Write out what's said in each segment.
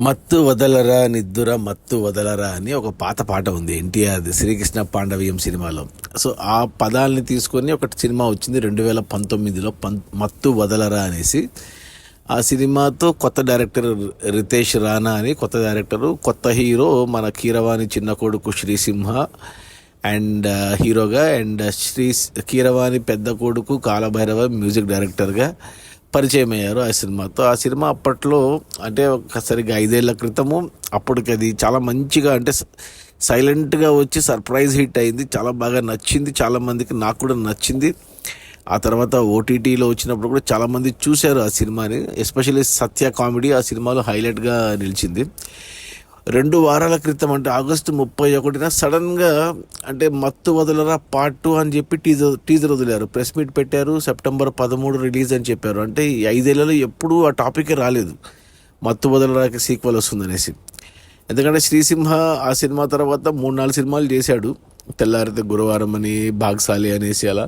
మత్తు వదలరా నిద్దుర మత్తు వదలరా అని ఒక పాత పాట ఉంది ఎన్టీఆర్ది శ్రీకృష్ణ పాండవీయం సినిమాలో. సో ఆ పదాలని తీసుకొని ఒక సినిమా వచ్చింది 2019లో మత్తు వదలరా అనేసి. ఆ సినిమాతో కొత్త డైరెక్టర్ రితేష్ రాణా అని కొత్త డైరెక్టరు, కొత్త హీరో మన కీరవాణి చిన్న కొడుకు శ్రీసింహ అండ్ హీరోగా, అండ్ కీరవాణి పెద్ద కొడుకు కాలభైరవ మ్యూజిక్ డైరెక్టర్గా పరిచయం అయ్యారు ఆ సినిమాతో. ఆ సినిమా అప్పట్లో అంటే సరిగ్గా 5 ఏళ్ల క్రితము, అప్పటికి అది చాలా మంచిగా అంటే సైలెంట్గా వచ్చి సర్ప్రైజ్ హిట్ అయింది. చాలా బాగా నచ్చింది చాలామందికి, నాకు కూడా నచ్చింది. ఆ తర్వాత ఓటీటీలో వచ్చినప్పుడు కూడా చాలామంది చూశారు ఆ సినిమాని. ఎస్పెషల్లీ సత్య కామెడీ ఆ సినిమాలో హైలైట్గా నిలిచింది. 2 వారాల క్రితం అంటే ఆగస్టు 31న సడన్గా అంటే మత్తు వదలరా పార్ట్ 2 అని చెప్పి టీజర్ వదిలారు, ప్రెస్ మీట్ పెట్టారు. సెప్టెంబర్ 13 రిలీజ్ అని చెప్పారు. అంటే ఈ 5 ఏళ్లలో ఎప్పుడూ ఆ టాపికే రాలేదు, మత్తు వదలరాకి సీక్వెల్ వస్తుందనేసి. ఎందుకంటే శ్రీసింహ ఆ సినిమా తర్వాత 3-4 సినిమాలు చేశాడు, తెల్లారితే గురువారం అని, భాగ్సాలి అనేసి అలా.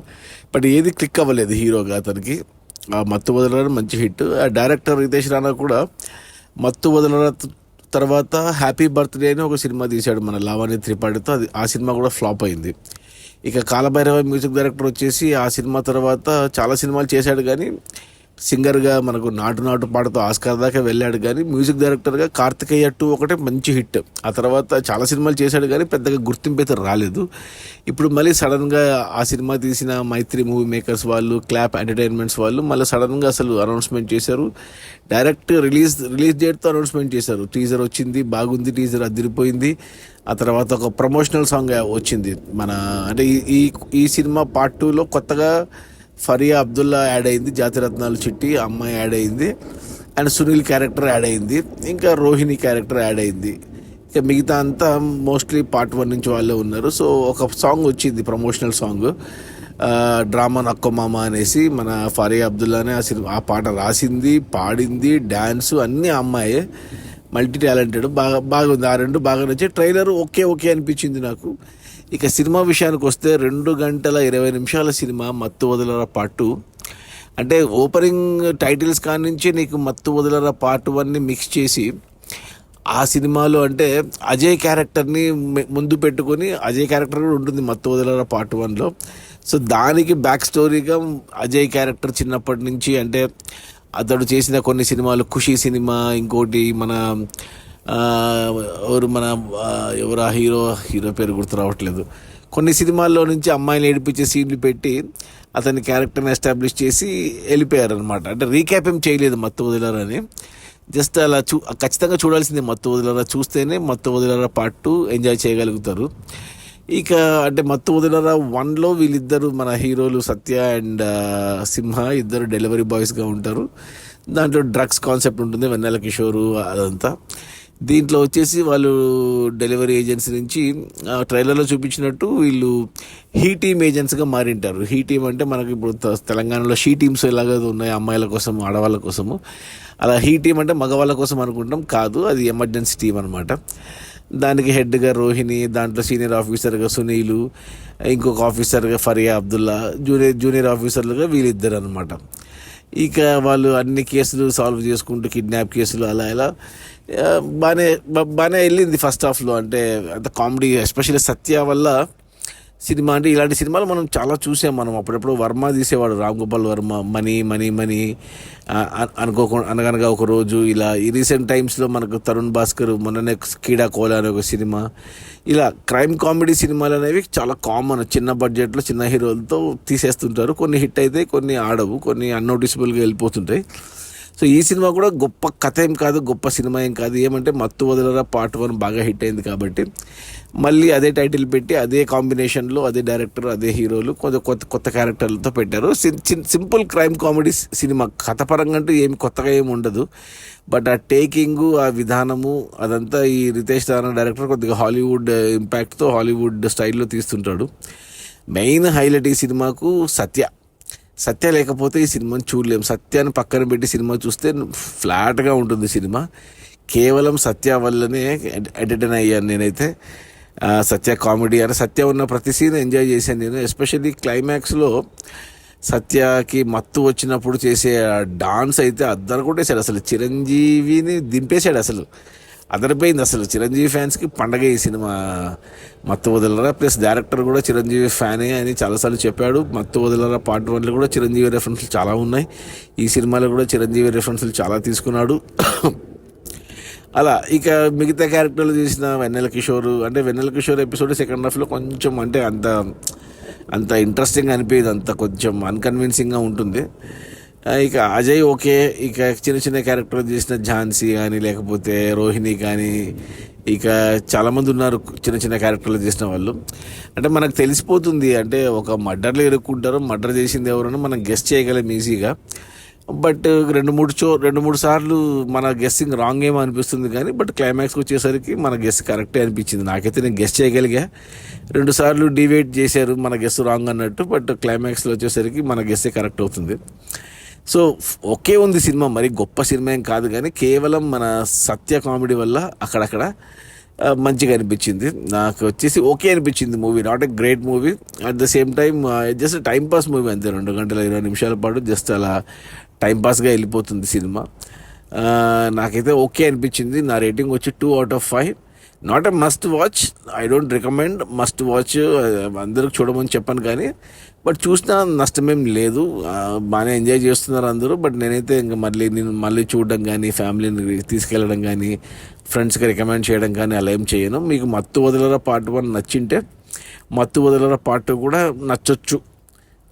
బట్ ఏది క్లిక్ అవ్వలేదు హీరోగా అతనికి. ఆ మత్తు వదలరా మంచి హిట్. ఆ డైరెక్టర్ రితేష్ రాణా కూడా మత్తు వదలరా తర్వాత హ్యాపీ బర్త్డే అని ఒక సినిమా తీశాడు మన లావణ్య త్రిపాఠితో. అది ఆ సినిమా కూడా ఫ్లాప్ అయింది. ఇక కాలభైరవ మ్యూజిక్ డైరెక్టర్ వచ్చేసి ఆ సినిమా తర్వాత చాలా సినిమాలు చేశాడు, కానీ సింగర్గా మనకు నాటు నాటు పాటతో ఆస్కార్ దాకా వెళ్ళాడు. కానీ మ్యూజిక్ డైరెక్టర్గా కార్తికేయ 2 ఒకటే మంచి హిట్. ఆ తర్వాత చాలా సినిమాలు చేశాడు కానీ పెద్దగా గుర్తింపు అయితే రాలేదు. ఇప్పుడు మళ్ళీ సడన్గా ఆ సినిమా తీసిన మైత్రి మూవీ మేకర్స్ వాళ్ళు, క్లాప్ ఎంటర్టైన్మెంట్స్ వాళ్ళు మళ్ళీ సడన్గా అసలు అనౌన్స్మెంట్ చేశారు. డైరెక్ట్ రిలీజ్ డేట్తో అనౌన్స్మెంట్ చేశారు. టీజర్ వచ్చింది, బాగుంది, టీజర్ అదిరిపోయింది. ఆ తర్వాత ఒక ప్రమోషనల్ సాంగ్ వచ్చింది మన అంటే ఈ సినిమా పార్ట్ 2లో కొత్తగా ఫరియా అబ్దుల్లా యాడ్ అయింది, జాతిరత్నాలు చిట్టి అమ్మాయి యాడ్ అయింది, అండ్ సునీల్ క్యారెక్టర్ యాడ్ అయింది, ఇంకా రోహిణి క్యారెక్టర్ యాడ్ అయింది. ఇక మిగతా అంతా మోస్ట్లీ పార్ట్ 1 నుంచి వాళ్ళే ఉన్నారు. సో ఒక సాంగ్ వచ్చింది, ప్రమోషనల్ సాంగ్, డ్రామా నక్కమామ అనేసి. మన ఫరియా అబ్దుల్లానే ఆ పాట రాసింది, పాడింది, డ్యాన్సు అన్నీ అమ్మాయే, మల్టీ టాలెంటెడ్. బాగుంది. ఆ 2 బాగా నచ్చి ట్రైలర్ ఓకే అనిపించింది నాకు. ఇక సినిమా విషయానికి వస్తే 2 గంటల 20 నిమిషాల సినిమా మత్తు వదలరా పార్ట్ 2. అంటే ఓపెనింగ్ టైటిల్స్ కాడి నుంచి నీకు మత్తు వదలరా పార్ట్ 1ని మిక్స్ చేసి ఆ సినిమాలో అంటే అజయ్ క్యారెక్టర్ని ముందు పెట్టుకొని, అజయ్ క్యారెక్టర్ కూడా ఉంటుంది మత్తు వదలరా పార్ట్ 1లో. సో దానికి బ్యాక్ స్టోరీగా అజయ్ క్యారెక్టర్ చిన్నప్పటి నుంచి అంటే అతడు చేసిన కొన్ని సినిమాలు, ఖుషీ సినిమా, ఇంకోటి మన ఎవరు ఆ హీరో పేరు గుర్తు రావట్లేదు. కొన్ని సినిమాల్లో నుంచి అమ్మాయిని ఏడిపించే సీన్లు పెట్టి అతని క్యారెక్టర్ని ఎస్టాబ్లిష్ చేసి వెళ్ళిపోయారనమాట. అంటే రీక్యాప్ ఏం చేయలేదు మత్తు వదలరా అని, జస్ట్ అలా ఖచ్చితంగా చూడాల్సిందే మత్తు వదలరా. చూస్తేనే మత్తు వదలరా పార్ట్ 2 ఎంజాయ్ చేయగలుగుతారు. ఇక అంటే మత్తు వదలరా 1లో వీళ్ళిద్దరు మన హీరోలు సత్య అండ్ సింహ ఇద్దరు డెలివరీ బాయ్స్గా ఉంటారు. దాంట్లో డ్రగ్స్ కాన్సెప్ట్ ఉంటుంది, వెన్నెల కిషోరు అదంతా. దీంట్లో వచ్చేసి వాళ్ళు డెలివరీ ఏజెంట్స్ నుంచి ట్రైలర్లో చూపించినట్టు వీళ్ళు హీ టీమ్ ఏజెంట్స్గా మారింటారు. హీ టీమ్ అంటే మనకి ఇప్పుడు తెలంగాణలో షీ టీమ్స్ ఎలాగ ఉన్నాయి అమ్మాయిల కోసం, ఆడవాళ్ళ కోసము, అలా హీ టీమ్ అంటే మగవాళ్ళ కోసం అనుకుంటాం, కాదు, అది ఎమర్జెన్సీ టీం అనమాట. దానికి హెడ్గా రోహిణి, దాంట్లో సీనియర్ ఆఫీసర్గా సునీలు, ఇంకొక ఆఫీసర్గా ఫరియా అబ్దుల్లా, జూనియర్ ఆఫీసర్లుగా వీళ్ళిద్దరు అనమాట. ఇక వాళ్ళు అన్ని కేసులు సాల్వ్ చేసుకుంటూ, కిడ్నాప్ కేసులు అలా ఇలా బాగానే వెళ్ళింది ఫస్ట్ హాఫ్లో. అంటే అంత కామెడీ, ఎస్పెషల్లీ సత్య వల్ల సినిమా అంటే ఇలాంటి సినిమాలు మనం చాలా చూసాం. మనం అప్పుడెప్పుడు వర్మ తీసేవాడు, రామ్ గోపాల్ వర్మ, మనీ అనగనగా ఒక రోజు, ఇలా ఈ రీసెంట్ టైమ్స్లో మనకు తరుణ్ భాస్కర్ మొన్ననే కీడా కోలా అనే ఒక సినిమా. ఇలా క్రైమ్ కామెడీ సినిమాలు అనేవి చాలా కామన్. చిన్న బడ్జెట్లో చిన్న హీరోలతో తీసేస్తుంటారు. కొన్ని హిట్ అయితే, కొన్ని ఆడవు, కొన్ని అన్నోటిసబుల్గా వెళ్ళిపోతుంటాయి. సో ఈ సినిమా కూడా గొప్ప కథ ఏం కాదు, గొప్ప సినిమా ఏం కాదు. ఏమంటే మత్తు వదలరా పార్ట్ 1 బాగా హిట్ అయింది కాబట్టి మళ్ళీ అదే టైటిల్ పెట్టి, అదే కాంబినేషన్లో, అదే డైరెక్టర్, అదే హీరోలు, కొంచెం కొత్త క్యారెక్టర్లతో పెట్టారు. Simple crime comedy cinema. కథ పరంగా అంటూ ఏమి కొత్తగా ఏమి ఉండదు. బట్ ఆ టేకింగు, ఆ విధానము అదంతా ఈ రితేష్ రాణా డైరెక్టర్ కొద్దిగా హాలీవుడ్ ఇంపాక్ట్తో, హాలీవుడ్ స్టైల్లో తీస్తుంటాడు. మెయిన్ హైలైట్ ఈ సినిమాకు సత్య లేకపోతే ఈ సినిమాని చూడలేము. సత్యాన్ని పక్కన పెట్టి సినిమా చూస్తే ఫ్లాట్గా ఉంటుంది సినిమా. కేవలం సత్య వల్లనే ఎంటర్టైన్ అయ్యాను నేనైతే. సత్య కామెడీ అంటే సత్య ఉన్న ప్రతి సీన్ ఎంజాయ్ చేశాను నేను. ఎస్పెషల్లీ క్లైమాక్స్లో సత్యకి మత్తు వచ్చినప్పుడు చేసే డాన్స్ అయితే అద్దరు కొట్టేశాడు. అసలు చిరంజీవిని దింపేశాడు అసలు. అదరిపోయింది అసలు. చిరంజీవి ఫ్యాన్స్కి పండగ ఈ సినిమా మత్తు వదలరా. ప్లస్ డైరెక్టర్ కూడా చిరంజీవి ఫ్యానే అని చాలాసార్లు చెప్పాడు. మత్తు వదలరా పార్ట్ 1లో కూడా చిరంజీవి రెఫరెన్స్లు చాలా ఉన్నాయి. ఈ సినిమాలో కూడా చిరంజీవి రెఫరెన్స్లు చాలా తీసుకున్నాడు. అలా ఇక మిగతా క్యారెక్టర్లు చూసిన వెన్నెల కిషోర్, అంటే వెన్నెల కిషోర్ ఎపిసోడ్ సెకండ్ హాఫ్లో కొంచెం అంటే అంత ఇంట్రెస్టింగ్ అనిపించదు, అంత కొంచెం అన్కన్విన్సింగ్గా ఉంటుంది. ఇక అజయ్ ఓకే. ఇక చిన్న చిన్న క్యారెక్టర్ చేసిన ఝాన్సీ కానీ లేకపోతే రోహిణి కానీ, ఇక చాలామంది ఉన్నారు చిన్న చిన్న క్యారెక్టర్లు చేసిన వాళ్ళు. అంటే మనకు తెలిసిపోతుంది, అంటే ఒక మర్డర్లో ఇరుక్కుంటారు, మర్డర్ చేసింది ఎవరన్నా మనం గెస్ట్ చేయగలం ఈజీగా. బట్ రెండు మూడు సార్లు మన గెస్సింగ్ రాంగ్ ఏమో అనిపిస్తుంది కానీ, బట్ క్లైమాక్స్కి వచ్చేసరికి మన గెస్ కరెక్టే అనిపించింది. నాకైతే నేను గెస్ చేయగలిగా. 2 సార్లు డివైడ్ చేశారు మన గెస్ రాంగ్ అన్నట్టు, బట్ క్లైమాక్స్లో వచ్చేసరికి మన గెస్సే కరెక్ట్ అవుతుంది. సో ఓకే ఉంది సినిమా, మరి గొప్ప సినిమా ఏం కాదు కానీ కేవలం మన సత్య కామెడీ వల్ల అక్కడక్కడ మంచిగా అనిపించింది. నాకు వచ్చేసి ఓకే అనిపించింది movie. Not a great movie, at the same time just timepass movie అంతే. 2 గంటల 20 నిమిషాల పాటు జస్ట్ అలా టైంపాస్గా వెళ్ళిపోతుంది సినిమా. నాకైతే ఓకే అనిపించింది. నా రేటింగ్ వచ్చి 2/5. Not a must watch, I don't recommend must watch, అందరికి చూడమని చెప్పాను కానీ, బట్ చూసినా నష్టమేం లేదు. బాగానే ఎంజాయ్ చేస్తున్నారు అందరూ. బట్ నేనైతే ఇంకా మళ్ళీ చూడడం కానీ, ఫ్యామిలీని తీసుకెళ్ళడం కానీ, ఫ్రెండ్స్కి రికమెండ్ చేయడం కానీ అలా ఏం చేయను. మీకు మత్తు వదలరా పార్ట్ 1 నచ్చింటే మత్తు వదలరా పార్ట్ 2 కూడా నచ్చొచ్చు.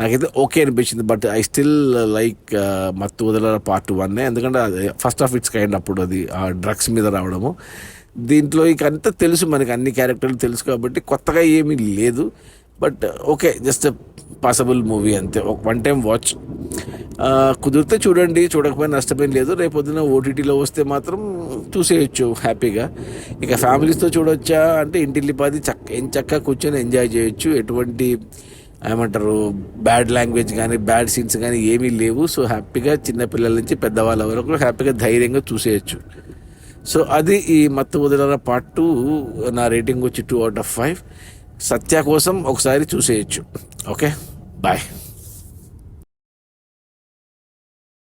నాకైతే ఓకే అనిపించింది. బట్ ఐ స్టిల్ లైక్ మత్తు వదలరా పార్ట్ 1, ఎందుకంటే అది ఫస్ట్ ఆఫ్ ఇట్స్ కైండ్. అప్పుడు అది ఆ డ్రగ్స్ మీద రావడము. దీంట్లో ఇక అంతా తెలుసు మనకి, అన్ని క్యారెక్టర్లు తెలుసు కాబట్టి కొత్తగా ఏమీ లేదు. But okay, just possible movie అంతే. ఒక 1 టైం వాచ్. కుదిరితే చూడండి, చూడకపోయినా నష్టపోయిన లేదు. రేపొద్దున ఓటీటీలో వస్తే మాత్రం చూసేయచ్చు హ్యాపీగా. ఇక ఫ్యామిలీస్తో చూడొచ్చా అంటే ఇంటిల్లిపాది చక్కగా కూర్చొని ఎంజాయ్ చేయొచ్చు. ఎటువంటి ఏమంటారు బ్యాడ్ లాంగ్వేజ్ కానీ బ్యాడ్ సీన్స్ కానీ ఏమీ లేవు. సో హ్యాపీగా చిన్నపిల్లల నుంచి పెద్దవాళ్ళ వరకు హ్యాపీగా ధైర్యంగా చూసేయచ్చు. సో అది ఈ మత్తు వదలరా పార్ట్ 2. నా రేటింగ్ వచ్చి 2/5. సత్య కోసం ఒకసారి చూసేయచ్చు. Okay, bye.